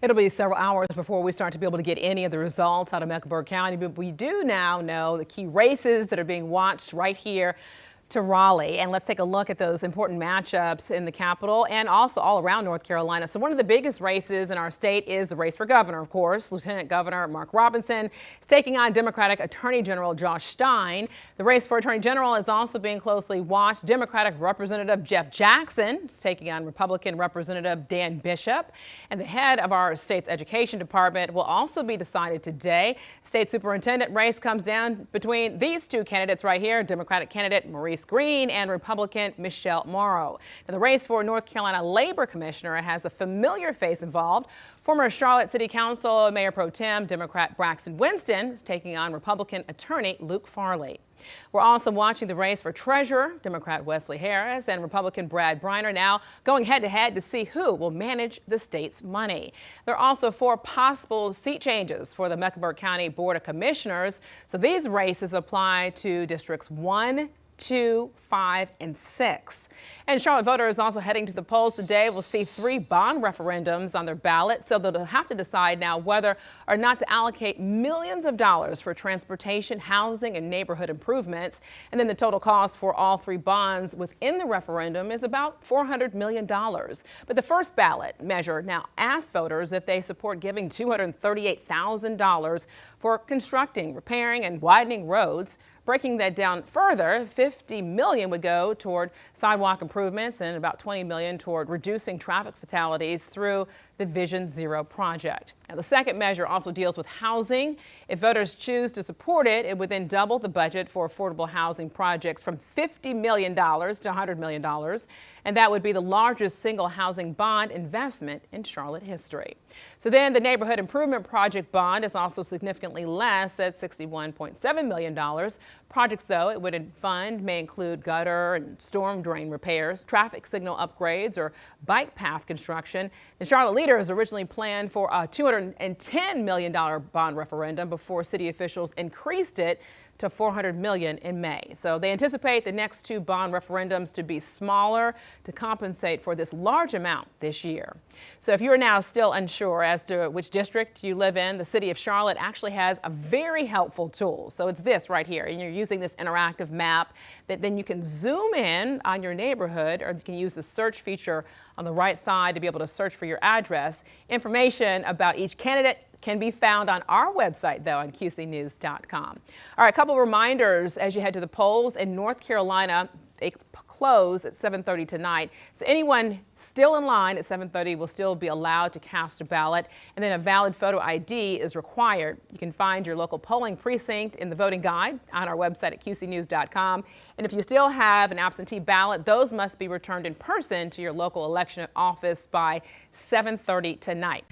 It'll be several hours before we start to be able to get any of the results out of Mecklenburg County, but we do now know the key races that are being watched right here to Raleigh. And let's take a look at those important matchups in the capital and also all around North Carolina. So one of the biggest races in our state is the race for governor, of course. Lieutenant Governor Mark Robinson is taking on Democratic Attorney General Josh Stein. The race for Attorney General is also being closely watched. Democratic Representative Jeff Jackson is taking on Republican Representative Dan Bishop. And the head of our state's education department will also be decided today. State superintendent race comes down between these two candidates right here, Democratic candidate Maurice Green and Republican Michelle Morrow. Now, the race for North Carolina Labor Commissioner has a familiar face involved. Former Charlotte City Council Mayor Pro Tem Democrat Braxton Winston is taking on Republican attorney Luke Farley. We're also watching the race for treasurer. Democrat Wesley Harris and Republican Brad Briner now going head-to-head to see who will manage the state's money. There are also 4 possible seat changes for the Mecklenburg County Board of Commissioners. So these races apply to districts 1, 2, 5, and 6. And Charlotte voters also heading to the polls today will see 3 bond referendums on their ballot. So they'll have to decide now whether or not to allocate millions of dollars for transportation, housing, and neighborhood improvements. And then the total cost for all 3 bonds within the referendum is about $400 million. But the first ballot measure now asks voters if they support giving $238,000 for constructing, repairing, and widening roads. Breaking that down further, $50 million would go toward sidewalk improvements and about $20 million toward reducing traffic fatalities through the Vision Zero project. Now, the second measure also deals with housing. If voters choose to support it, it would then double the budget for affordable housing projects from $50 million to $100 million. And that would be the largest single housing bond investment in Charlotte history. So then the neighborhood improvement project bond is also significantly less at $61.7 million. Projects, though, it would fund may include gutter and storm drain repairs, traffic signal upgrades, or bike path construction. The Charlotte leaders originally planned for a $210 million bond referendum before city officials increased it to $400 million in May. So they anticipate the next 2 bond referendums to be smaller to compensate for this large amount this year. So if you are now still unsure as to which district you live in, the city of Charlotte actually has a very helpful tool. So it's this right here, and you're using this interactive map that then you can zoom in on your neighborhood, or you can use the search feature on the right side to be able to search for your address. Information about each candidate can be found on our website, though, on qcnews.com. All right, a couple of reminders as you head to the polls in North Carolina. They close at 7:30 tonight. So anyone still in line at 7:30 will still be allowed to cast a ballot. And then a valid photo ID is required. You can find your local polling precinct in the voting guide on our website at qcnews.com. And if you still have an absentee ballot, those must be returned in person to your local election office by 7:30 tonight.